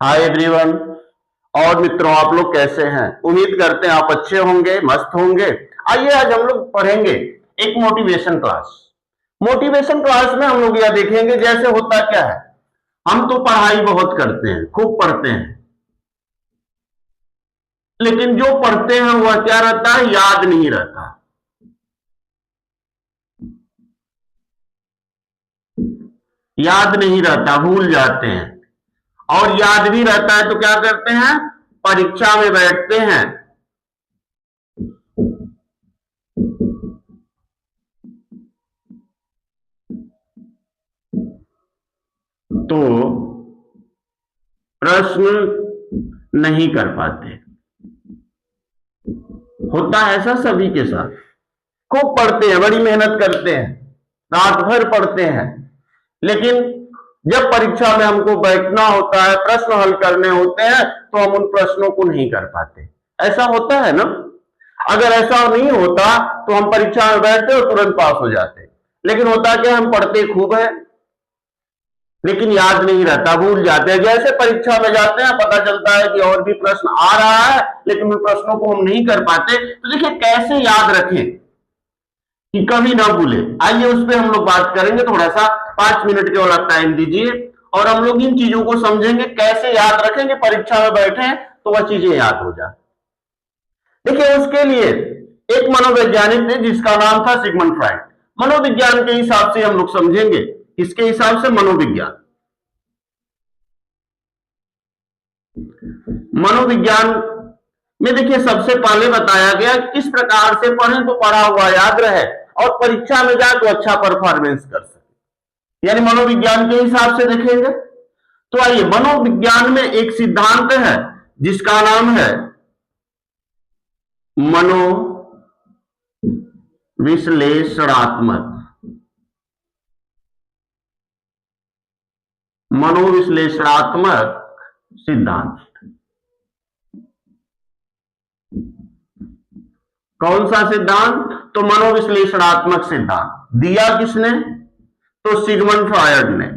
Hi everyone. और मित्रों, आप लोग कैसे हैं? उम्मीद करते हैं आप अच्छे होंगे, मस्त होंगे। आइए आज हम लोग पढ़ेंगे एक मोटिवेशन क्लास। मोटिवेशन क्लास में हम लोग यह देखेंगे जैसे होता क्या है। हम तो पढ़ाई बहुत करते हैं, खूब पढ़ते हैं, लेकिन जो पढ़ते हैं वह क्या रहता है, याद नहीं रहता। याद नहीं रहता, भूल जाते हैं। और याद भी रहता है तो क्या करते हैं, परीक्षा में बैठते हैं तो प्रश्न नहीं कर पाते। होता है ऐसा सभी के साथ। खूब पढ़ते हैं, बड़ी मेहनत करते हैं, रात भर पढ़ते हैं, लेकिन जब परीक्षा में हमको बैठना होता है, प्रश्न हल करने होते हैं, तो हम उन प्रश्नों को नहीं कर पाते। ऐसा होता है ना? अगर ऐसा नहीं होता तो हम परीक्षा में बैठते और तुरंत पास हो जाते। लेकिन होता क्या, हम पढ़ते खूब है लेकिन याद नहीं रहता, भूल जाते हैं। जैसे परीक्षा में जाते हैं, पता चलता है कि और भी प्रश्न आ रहा है, लेकिन उन प्रश्नों को हम नहीं कर पाते। तो देखिए कैसे याद रखें कि कभी ना भूले। आइए उस पर हम लोग बात करेंगे थोड़ा सा। 5 मिनट के वाला टाइम दीजिए और हम लोग इन चीजों को समझेंगे, कैसे याद रखेंगे, परीक्षा में बैठे तो वह चीजें याद हो जाए। देखिए उसके लिए एक मनोवैज्ञानिक थे जिसका नाम था सिगमंड फ्राइड। मनोविज्ञान के हिसाब से हम लोग समझेंगे। किसके हिसाब से? मनोविज्ञान। मनोविज्ञान में देखिए सबसे पहले बताया गया किस प्रकार से पढ़ें तो पढ़ा हुआ याद रहे और परीक्षा में जाए तो अच्छा परफॉर्मेंस कर सके, यानी मनोविज्ञान के हिसाब से देखेंगे। तो आइए, मनोविज्ञान में एक सिद्धांत है जिसका नाम है मनोविश्लेषणात्मक मनोविश्लेषणात्मक सिद्धांत। कौन सा सिद्धांत? तो मनोविश्लेषणात्मक सिद्धांत। दिया किसने? तो सिगमंड फ्रायड ने।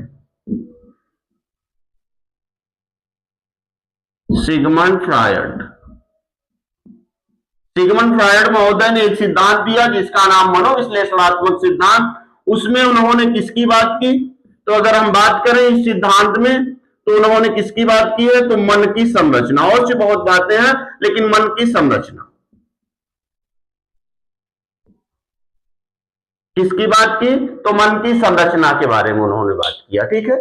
सिगमंड फ्रायड महोदय ने एक सिद्धांत दिया जिसका नाम मनोविश्लेषणात्मक सिद्धांत। उसमें उन्होंने किसकी बात की? तो अगर हम बात करें इस सिद्धांत में, तो उन्होंने किसकी बात की है? तो मन की संरचना। और से बहुत बातें हैं, लेकिन मन की संरचना। किसकी बात की? तो मन की संरचना के बारे में उन्होंने बात किया। ठीक है,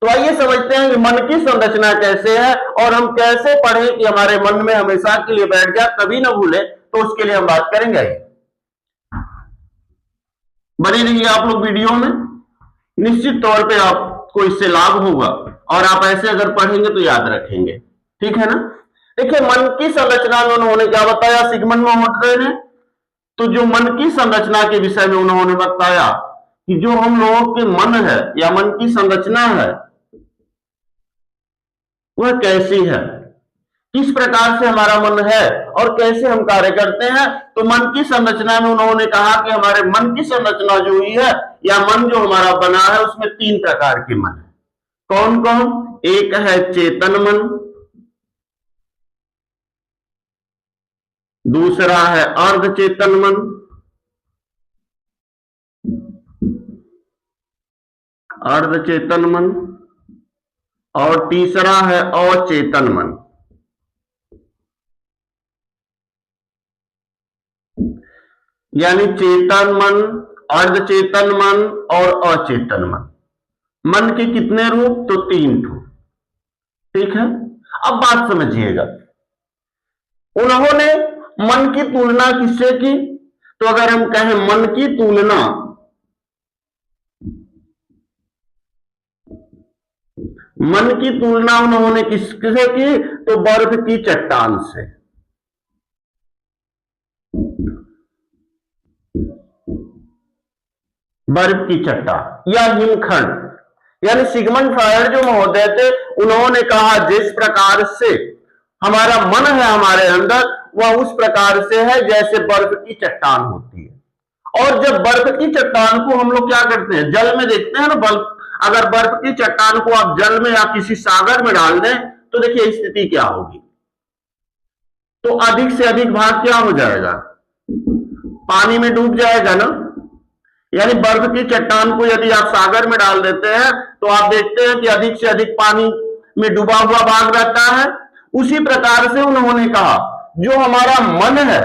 तो आइए समझते हैं कि मन की संरचना कैसे है और हम कैसे पढ़ें कि हमारे मन में हमेशा के लिए बैठ जाए, कभी ना भूले। तो उसके लिए हम बात करेंगे। बने रहिए आप लोग वीडियो में, निश्चित तौर पे आपको इससे लाभ होगा और आप ऐसे अगर पढ़ेंगे तो याद रखेंगे। ठीक है ना? देखिए मन की संरचना में उन्होंने क्या बताया सिगमंड महोदय ने? तो जो मन की संरचना के विषय में उन्होंने बताया कि जो हम लोगों के मन है या मन की संरचना है वह कैसी है, किस प्रकार से हमारा मन है और कैसे हम कार्य करते हैं। तो मन की संरचना में उन्होंने कहा कि हमारे मन की संरचना जो हुई है या मन जो हमारा बना है उसमें 3 प्रकार के मन है। कौन कौन? एक है चेतन मन, दूसरा है अर्धचेतन मन, अर्धचेतन मन, और तीसरा है अचेतन मन। यानी चेतन मन, अर्धचेतन मन और अचेतन मन। मन के कितने रूप? तो 3 रूप। ठीक है, अब बात समझिएगा। उन्होंने मन की तुलना किससे की? तो अगर हम कहें मन की तुलना, मन की तुलना उन्होंने किससे की? तो बर्फ की चट्टान से। बर्फ की चट्टान या हिमखंड। यानी सिगमंड फ्रायड जो महोदय थे उन्होंने कहा जिस प्रकार से हमारा मन है हमारे अंदर, वह उस प्रकार से है जैसे बर्फ की चट्टान होती है। और जब बर्फ की चट्टान को हम लोग क्या करते हैं, जल में देखते हैं ना, बर्फ अगर बर्फ की चट्टान को आप जल में या किसी सागर में डाल दें तो देखिए स्थिति क्या होगी। तो अधिक से अधिक भाग क्या हो जाएगा, पानी में डूब जाएगा ना। यानी बर्फ की चट्टान को यदि आप सागर में डाल देते हैं तो आप देखते हैं कि अधिक से अधिक पानी में डूबा हुआ भाग रहता है। उसी प्रकार से उन्होंने कहा जो हमारा मन है,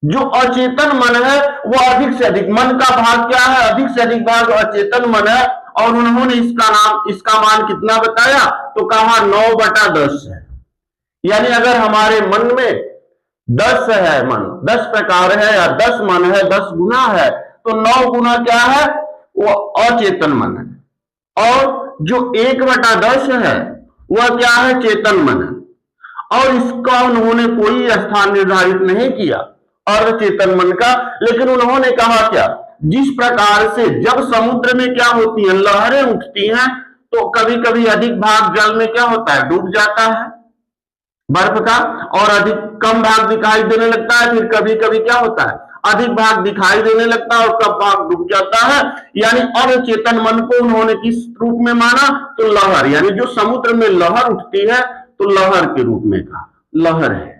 जो अचेतन मन है, वो अधिक से अधिक, मन का भाग क्या है, अधिक से अधिक भाग अचेतन मन है। और उन्होंने इसका मान कितना बताया, तो कहा 9/10 है। यानी अगर हमारे मन में 10 है, मन 10 प्रकार है या 10 मन है, 10 गुना है, तो 9 गुना क्या है, वो अचेतन मन है। और जो 1/10 है वह क्या है, चेतन मन है। और इसका उन्होंने कोई स्थान निर्धारित नहीं किया अर्धचेतन मन का, लेकिन उन्होंने कहा क्या, जिस प्रकार से जब समुद्र में क्या होती है, लहरें उठती हैं, तो कभी कभी अधिक भाग जल में क्या होता है, डूब जाता है बर्फ का, और अधिक कम भाग दिखाई देने लगता है। फिर कभी कभी क्या होता है, अधिक भाग दिखाई देने लगता है और कम भाग डूब जाता है। यानी अवचेतन मन को उन्होंने किस रूप में माना, तो लहर, यानी जो समुद्र में लहर उठती है तो लहर के रूप में कहा, लहर है।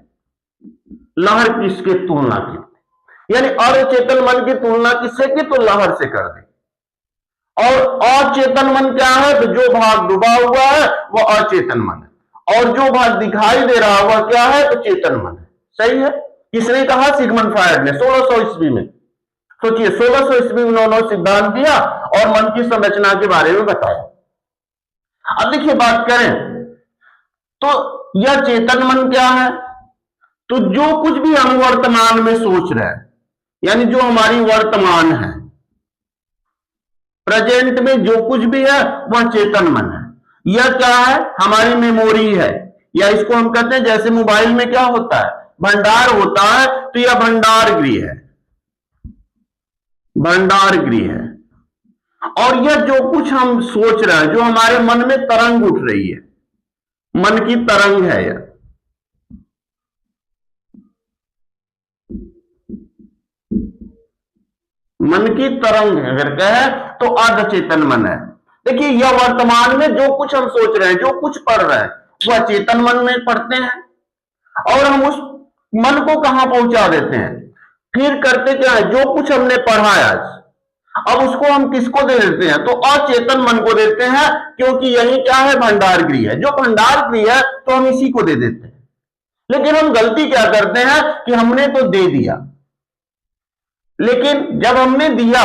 लहर किसके तुलना की, यानी अवचेतन मन की तुलना किससे की, तो लहर से कर दी। और अचेतन मन क्या है, तो जो भाग डूबा हुआ है वह अचेतन मन है, और जो भाग दिखाई दे रहा हुआ क्या है, तो चेतन मन है। सही है। किसने कहा, सिगमंड फ्रायड ने 1600 ईस्वी में। सोचिए 1600 ईस्वी में उन्होंने सिद्धांत दिया और मन की संरचना के बारे में बताया। अब देखिए बात करें तो यह चेतन मन क्या है, तो जो कुछ भी हम वर्तमान में सोच रहे हैं, यानी जो हमारी वर्तमान है, प्रेजेंट में जो कुछ भी है वह चेतन मन है। यह क्या है, हमारी मेमोरी है, या इसको हम कहते हैं जैसे मोबाइल में क्या होता है, भंडार होता है, तो यह भंडार गृह है, भंडार गृह है। और यह जो कुछ हम सोच रहे हैं, जो हमारे मन में तरंग उठ रही है, मन की तरंग है यह। मन की तरंग है अगर कहे तो अर्धचेतन मन है। देखिए यह वर्तमान में जो कुछ हम सोच रहे हैं, जो कुछ पढ़ रहे हैं, वह चेतन मन में पढ़ते हैं, और हम उस मन को कहां पहुंचा देते हैं, फिर करते क्या है, जो कुछ हमने पढ़ा है आज, अब उसको हम किसको दे देते हैं, तो अचेतन मन को देते हैं, क्योंकि यही क्या है, भंडार गृह है। जो भंडार गृह है तो हम इसी को दे देते हैं। लेकिन हम गलती क्या करते हैं कि हमने तो दे दिया, लेकिन जब हमने दिया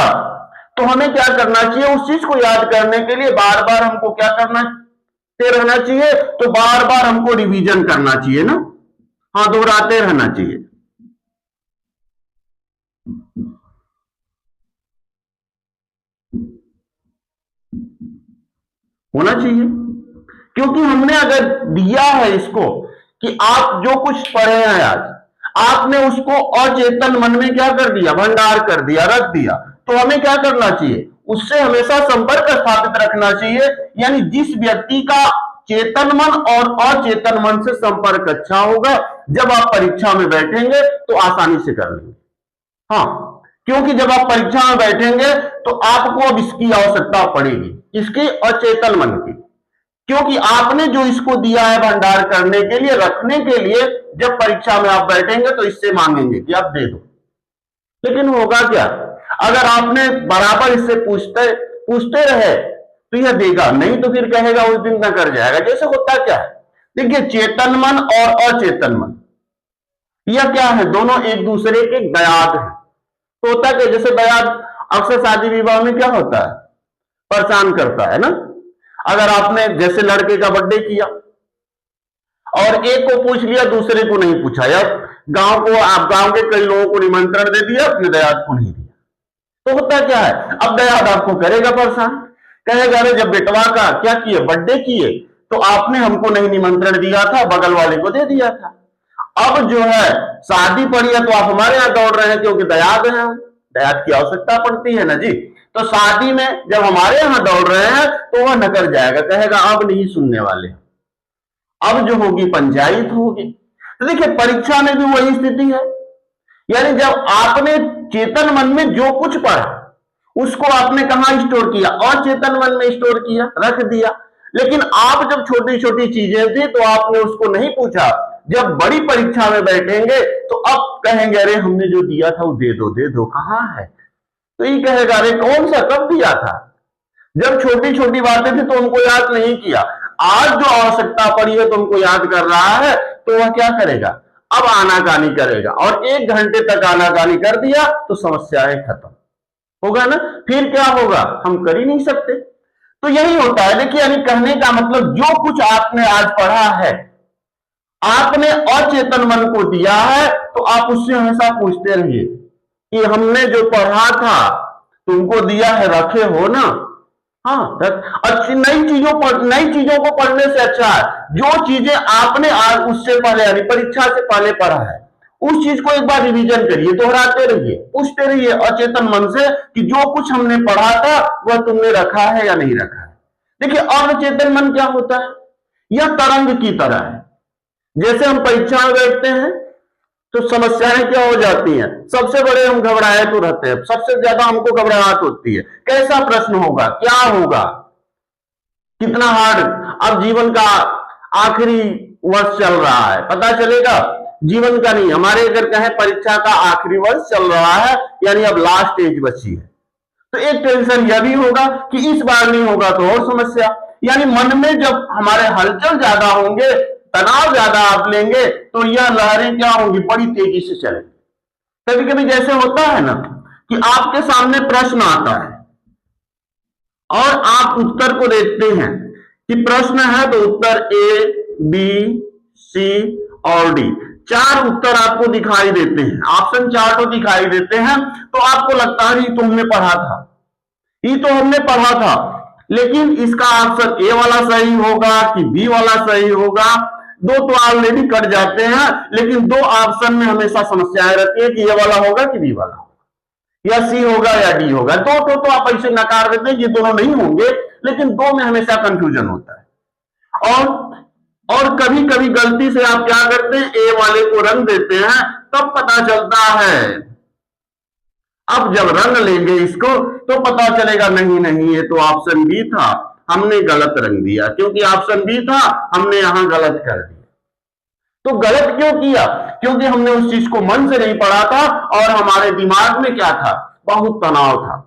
तो हमें क्या करना चाहिए, उस चीज को याद करने के लिए बार बार हमको क्या करना रहना चाहिए, तो बार बार हमको रिवीजन करना चाहिए ना, हाँ, दोहराते रहना चाहिए। होना चाहिए, क्योंकि हमने अगर दिया है इसको कि आप जो कुछ पढ़े हैं आज, आपने उसको अचेतन मन में क्या कर दिया, भंडार कर दिया, रख दिया, तो हमें क्या करना चाहिए, उससे हमेशा संपर्क स्थापित रखना चाहिए। यानी जिस व्यक्ति का चेतन मन और अचेतन मन से संपर्क अच्छा होगा, जब आप परीक्षा में बैठेंगे तो आसानी से कर लेंगे। हाँ, क्योंकि जब आप परीक्षा में बैठेंगे तो आपको अब इसकी आवश्यकता पड़ेगी, इसकी अचेतन मन की, क्योंकि आपने जो इसको दिया है भंडार करने के लिए, रखने के लिए, जब परीक्षा में आप बैठेंगे तो इससे मांगेंगे कि आप दे दो। लेकिन होगा क्या, अगर आपने बराबर इससे पूछते रहे तो यह देगा नहीं, तो फिर कहेगा उस दिन न कर जाएगा। जैसे होता क्या है, देखिए चेतन मन और अचेतन मन यह क्या है, दोनों एक दूसरे के दयाद है। तो होता क्या, जैसे दयाद अक्सर शादी विवाह में क्या होता है, परेशान करता है ना। अगर आपने जैसे लड़के का बर्थडे किया और एक को पूछ लिया, दूसरे को नहीं पूछा, या गांव के कई लोगों को निमंत्रण दे दिया, अपने दयाद को नहीं दिया, तो होता क्या है, अब दयाद आपको करेगा परेशान, कहेगा अरे जब बेटवा का क्या किए, बर्थडे किए, तो आपने हमको नहीं निमंत्रण दिया था, बगल वाले को दे दिया था। अब जो है शादी पड़ी है तो आप हमारे यहाँ दौड़ रहे हैं, क्योंकि दयाद है, दयाद की आवश्यकता पड़ती है ना जी। तो शादी में जब हमारे यहाँ दौड़ रहे हैं तो वह नकर जाएगा, कहेगा अब नहीं सुनने वाले, अब जो होगी पंचायत होगी। तो देखिए परीक्षा में भी वही स्थिति है, यानी जब आपने चेतन मन में जो कुछ पढ़ा उसको आपने कहां स्टोर किया? अचेतन मन में स्टोर किया, रख दिया। लेकिन आप जब छोटी छोटी चीजें थी तो आपने उसको नहीं पूछा। जब बड़ी परीक्षा में बैठेंगे तो अब कहेंगे अरे हमने जो दिया था वो दे दो, कहां है? तो ये कहेगा अरे कौन सा, कब दिया था? जब छोटी छोटी बातें थी तो उनको याद नहीं किया। आज जो आवश्यकता पड़ी है तो उनको याद कर रहा है, तो वह क्या करेगा? अब आनाकानी करेगा, और 1 घंटे तक आनाकानी कर दिया तो समस्याएं खत्म होगा ना। फिर क्या होगा? हम कर ही नहीं सकते। तो यही होता है। देखिए, यानी कहने का मतलब जो कुछ आपने आज पढ़ा है, आपने अचेतन मन को दिया है, तो आप उससे हमेशा पूछते रहिए कि हमने जो पढ़ा था तुमको दिया है, रखे हो ना? हाँ, अच्छी नई चीजों को पढ़ने से अच्छा है जो चीजें आपने आज उससे पहले यानी परीक्षा से पहले पढ़ा है, उस चीज को एक बार रिवीजन करिए, दोहराते रहिए, पूछते रहिए अचेतन मन से कि जो कुछ हमने पढ़ा था वह तुमने रखा है या नहीं रखा है। देखिए, अवचेतन मन क्या होता है? यह तरंग की तरह है। जैसे हम परीक्षा में बैठते हैं तो समस्याएं क्या हो जाती हैं? सबसे बड़े हम घबराए तो रहते हैं, सबसे ज्यादा हमको घबराहट होती है, कैसा प्रश्न होगा, क्या होगा, कितना हार्ड। अब जीवन का आखिरी वर्ष चल रहा है, पता चलेगा जीवन का नहीं, हमारे अगर कहें परीक्षा का आखिरी वर्ष चल रहा है, यानी अब लास्ट एज बची है, तो एक टेंशन यह भी होगा कि इस बार नहीं होगा तो और समस्या। यानी मन में जब हमारे हलचल ज्यादा होंगे, तनाव ज्यादा आप लेंगे, तो यह लहरें क्या होंगी? बड़ी तेजी से चलेंगी। कभी कभी जैसे होता है ना कि आपके सामने प्रश्न आता है और आप उत्तर को देखते हैं कि प्रश्न है तो उत्तर ए, बी, सी और डी, 4 उत्तर आपको दिखाई देते हैं, ऑप्शन 4 तो दिखाई देते हैं, तो आपको लगता है ये तो हमने पढ़ा था, ये तो हमने पढ़ा था, लेकिन इसका ऑप्शन ए वाला सही होगा कि बी वाला सही होगा? 2 तो ऑलरेडी कट जाते हैं, लेकिन 2 ऑप्शन में हमेशा समस्याएं रहती है कि ये वाला होगा कि बी वाला होगा, या सी होगा या डी होगा। 2 तो आप ऐसे नकार देते हैं कि दोनों नहीं होंगे, लेकिन 2 में हमेशा कंफ्यूजन होता है। और कभी कभी गलती से आप क्या करते हैं? ए वाले को रंग देते हैं, तब पता चलता है, अब जब रंग लेंगे इसको तो पता चलेगा नहीं ये तो ऑप्शन बी था, हमने गलत रंग दिया, क्योंकि ऑप्शन बी था, हमने यहां गलत कर दिया। तो गलत क्यों किया? क्योंकि हमने उस चीज को मन से नहीं पढ़ा था और हमारे दिमाग में क्या था? बहुत तनाव था।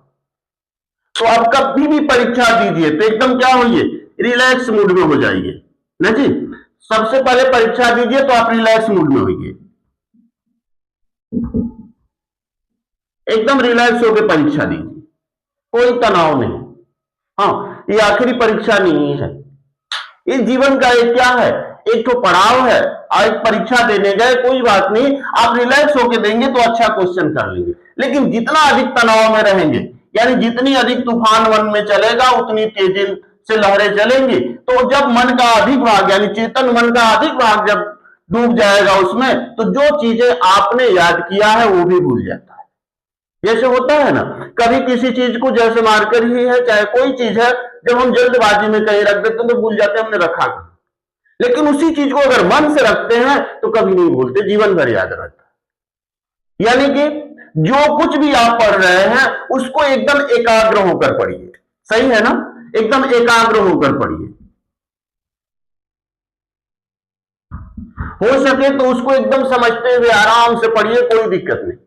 तो अब कभी भी परीक्षा दीजिए तो एकदम क्या होइए? रिलैक्स मूड में हो जाइए ना जी। सबसे पहले परीक्षा दीजिए तो आप रिलैक्स मूड में होइए, एकदम रिलैक्स होकर परीक्षा दीजिए, कोई तनाव नहीं। हाँ, ये आखिरी परीक्षा नहीं है, इस जीवन का एक क्या है? एक तो पड़ाव है, और एक परीक्षा देने गए, कोई बात नहीं, आप रिलैक्स होकर देंगे तो अच्छा क्वेश्चन कर लेंगे। लेकिन जितना अधिक तनाव में रहेंगे, यानी जितनी अधिक तूफान मन में चलेगा, उतनी तेजी से लहरें चलेंगी। तो जब मन का अधिक भाग यानी चेतन मन का अधिक भाग जब डूब जाएगा उसमें, तो जो चीजें आपने याद किया है वो भी भूल जाता है। जैसे होता है ना, कभी किसी चीज को जैसे मार्कर ही है, चाहे कोई चीज है, जब हम जल्दबाजी में कहीं रख देते हैं तो भूल जाते हैं हमने रखा था, लेकिन उसी चीज को अगर मन से रखते हैं तो कभी नहीं भूलते, जीवन भर याद रहता है। यानी कि जो कुछ भी आप पढ़ रहे हैं उसको एकदम एकाग्र होकर पढ़िए, सही है ना? एकदम एकाग्र होकर पढ़िए, हो सके तो उसको एकदम समझते हुए आराम से पढ़िए, कोई दिक्कत नहीं,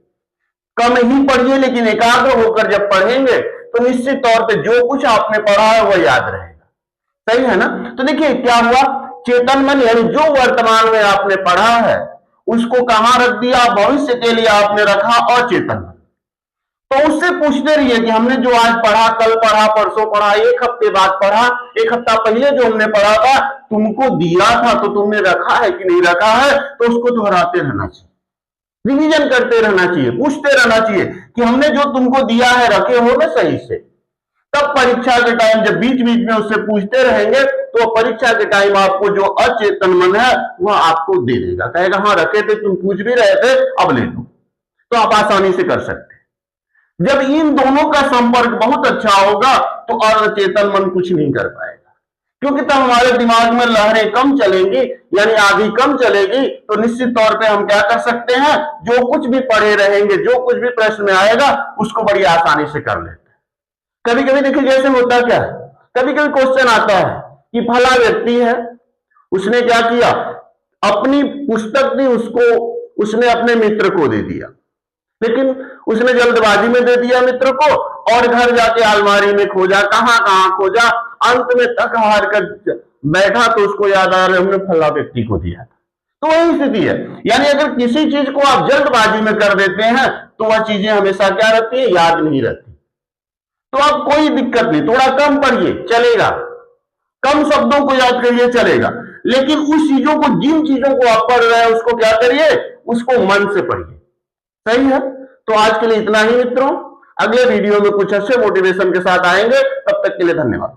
कम ही पढ़िए, लेकिन एकाग्र होकर जब पढ़ेंगे तो निश्चित तौर पे जो कुछ आपने पढ़ा है वह याद रहेगा, सही है ना? तो देखिए क्या हुआ, चेतन मन यानी जो वर्तमान में आपने पढ़ा है उसको कहां रख दिया? भविष्य के लिए आपने रखा अचेतन मन। तो उससे पूछते रहिए कि हमने जो आज पढ़ा, कल पढ़ा, परसों पढ़ा, 1 हफ्ते बाद पढ़ा, 1 हफ्ता पहले जो हमने पढ़ा था, तुमको दिया था तो तुमने रखा है कि नहीं रखा है? तो उसको दोहराते रहना चाहिए, रिवीजन करते रहना चाहिए, पूछते रहना चाहिए कि हमने जो तुमको दिया है रखे हो ना सही से। तब परीक्षा के टाइम जब बीच बीच में उससे पूछते रहेंगे तो परीक्षा के टाइम आपको जो अचेतन मन है वह आपको दे देगा, कहेगा हाँ रखे थे, तुम पूछ भी रहे थे, अब ले लो। तो आप आसानी से कर सकते हैं। जब इन दोनों का संपर्क बहुत अच्छा होगा तो अचेतन मन कुछ नहीं कर पाएगा, क्योंकि तब हमारे दिमाग में लहरें कम चलेंगी, यानी आधी कम चलेगी, तो निश्चित तौर पे हम क्या कर सकते हैं? जो कुछ भी पढ़े रहेंगे, जो कुछ भी प्रश्न में आएगा उसको बड़ी आसानी से कर लेते हैं। कभी कभी देखिए जैसे होता क्या है, कभी कभी क्वेश्चन आता है कि फला व्यक्ति है, उसने क्या किया, अपनी पुस्तक थी उसको उसने अपने मित्र को दे दिया, लेकिन उसने जल्दबाजी में दे दिया मित्र को, और घर जाके अलमारी में खोजा, कहां कहां खोजा, अंत में थक हार कर बैठा तो उसको याद आ रहा है हमने फला व्यक्ति को दिया था। तो वही स्थिति है, यानी अगर किसी चीज को आप जल्दबाजी में कर देते हैं तो वह चीजें हमेशा क्या रहती है, याद नहीं रहती। तो आप कोई दिक्कत नहीं, थोड़ा कम पढ़िए चलेगा, कम शब्दों को याद करिए चलेगा, लेकिन उस चीजों को, जिन चीजों को आप पढ़ रहे हैं उसको क्या करिए, उसको मन से पढ़िए। सही है। तो आज के लिए इतना ही मित्रों, अगले वीडियो में कुछ अच्छे मोटिवेशन के साथ आएंगे, तब तक के लिए धन्यवाद।